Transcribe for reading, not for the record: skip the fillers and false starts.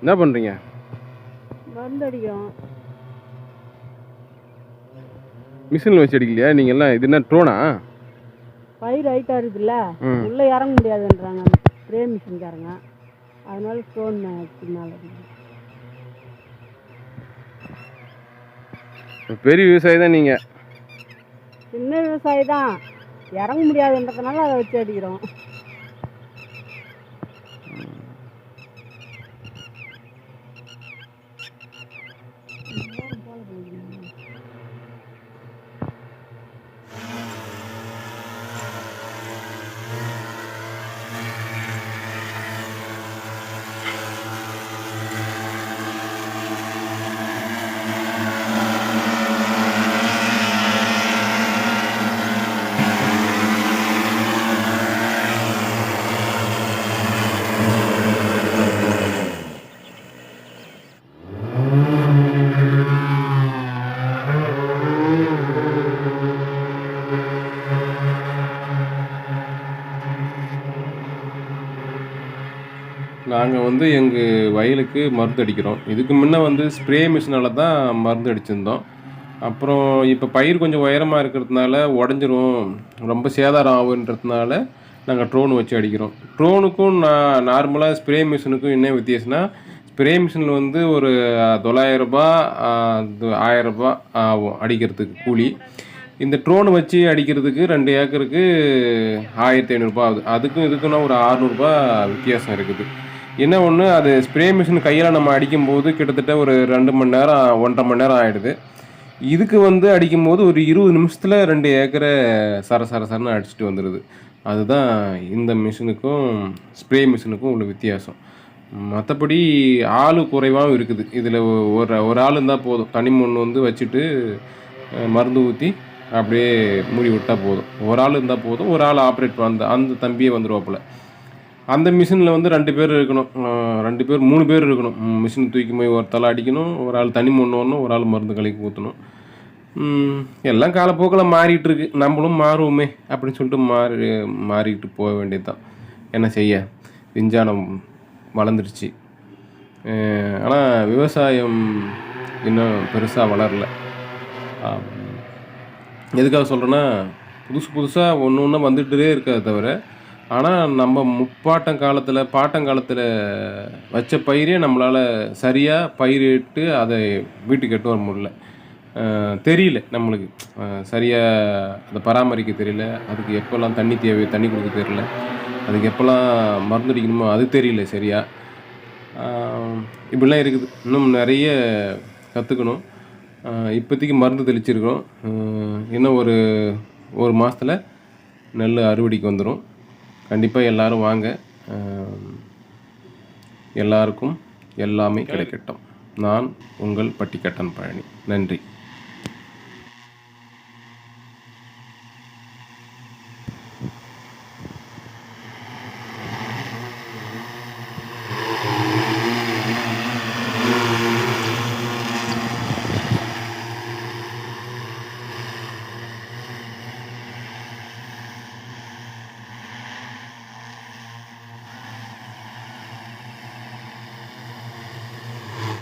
என்ன பண்ணுறீங்க? மருந்து அடிக்கிறோம். மிஷினில் வச்சு அடிக்கலையா நீங்கள் எல்லாம்? இது என்ன ட்ரோனா? பயிர் ஹைட்டாக இருக்குதுல்ல, உள்ளே இறங்க முடியாதுன்றாங்க ஸ்ப்ரே மிஷின்காரங்க. அதனால ஸ்டோன் மேலே பெரிய விவசாயி தான் நீங்கள். சின்ன விவசாயி தான், இறங்க முடியாதுன்றதுனால அதை வச்சு அடிக்கிறோம். நாங்கள் வந்து எங்கள் வயலுக்கு மருந்து அடிக்கிறோம். இதுக்கு முன்ன ஸ்ப்ரே மிஷினால் தான் மருந்து அடிச்சிருந்தோம். அப்புறம் இப்போ பயிர் கொஞ்சம் உயரமாக இருக்கிறதுனால உடஞ்சிரும், ரொம்ப சேதாரம் ஆகுன்றதுனால நாங்கள் ட்ரோன் வச்சு அடிக்கிறோம். ட்ரோனுக்கும் நார்மலாக ஸ்ப்ரே மிஷினுக்கும் என்ன வித்தியாசம்னா, ஸ்ப்ரே மிஷினில் ஒரு $900 $1000 ஆகும் அடிக்கிறதுக்கு கூலி. இந்த ட்ரோன் வச்சு அடிக்கிறதுக்கு 2 ஏக்கருக்கு 1500 ஆகுது. அதுக்கும் இதுக்குன்னா ஒரு $600 வித்தியாசம் இருக்குது. என்ன ஒன்று, அது ஸ்ப்ரே மிஷின் கையில் நம்ம அடிக்கும்போது கிட்டத்தட்ட ஒரு 2 மணி நேரம் 1.5 மணி நேரம் ஆகிடுது. இதுக்கு அடிக்கும்போது ஒரு 20 நிமிஷத்தில் 2 ஏக்கரை சரன்னு அடிச்சுட்டு வந்துடுது. அதுதான் இந்த மிஷினுக்கும் ஸ்ப்ரே மிஷினுக்கும் உள்ள வித்தியாசம். மற்றபடி ஆள் குறைவாகவும் இருக்குது. இதில் ஒரு ஆள் இருந்தால் போதும், தனி மண் வச்சுட்டு மருந்து ஊற்றி அப்படியே மூடி விட்டால் போதும். ஒரு ஆள் இருந்தால் போதும், ஒரு ஆள் ஆப்ரேட் அந்த தம்பியே வந்துடுவாப்புல. அந்த மிஷினில் 2 பேர் இருக்கணும், 2 பேர் 3 பேர் இருக்கணும். மிஷின் தூக்கி போய் ஒரு தலை அடிக்கணும், ஒரு ஆள் தனி மண் வரணும், ஒரு ஆள் மருந்து கலக்கி ஊற்றணும். எல்லாம் காலப்போக்கில் மாறிட்டு இருக்கு. நம்மளும் மாறுவோமே அப்படின்னு சொல்லிட்டு மாறிக்கிட்டு போக வேண்டியது தான். என்ன செய்ய, விஞ்ஞானம் வளர்ந்துருச்சு. ஆனால் விவசாயம் இன்னும் பெருசாக வளரல. எதுக்காக சொல்கிறேன்னா, புதுசாக ஒன்று வந்துகிட்டே இருக்காது தவிர, ஆனால் நம்ம பாட்டங்காலத்தில் வச்ச பயிரே நம்மளால் சரியாக பயிரிட்டு அதை வீட்டுக்கு எட்டு வர முடியல. தெரியல நம்மளுக்கு, சரியாக அதை பராமரிக்க தெரியல. அதுக்கு எப்போல்லாம் தண்ணி தேவையோ தண்ணி கொடுக்க தெரியல. அதுக்கு எப்போல்லாம் மருந்து அடிக்கணுமோ அது தெரியல சரியாக. இப்படிலாம் இருக்குது. இன்னும் நிறைய கற்றுக்கணும். இப்போதைக்கு மருந்து தெளிச்சிருக்கிறோம். இன்னும் ஒரு மாதத்தில் நெல் அறுவடைக்கு வந்துடும். கண்டிப்பாக எல்லோரும் வாங்க. எல்லாருக்கும் எல்லாமே கிடைக்கட்டும். நான் உங்கள் பட்டிக்காட்டன் பழனி. நன்றி.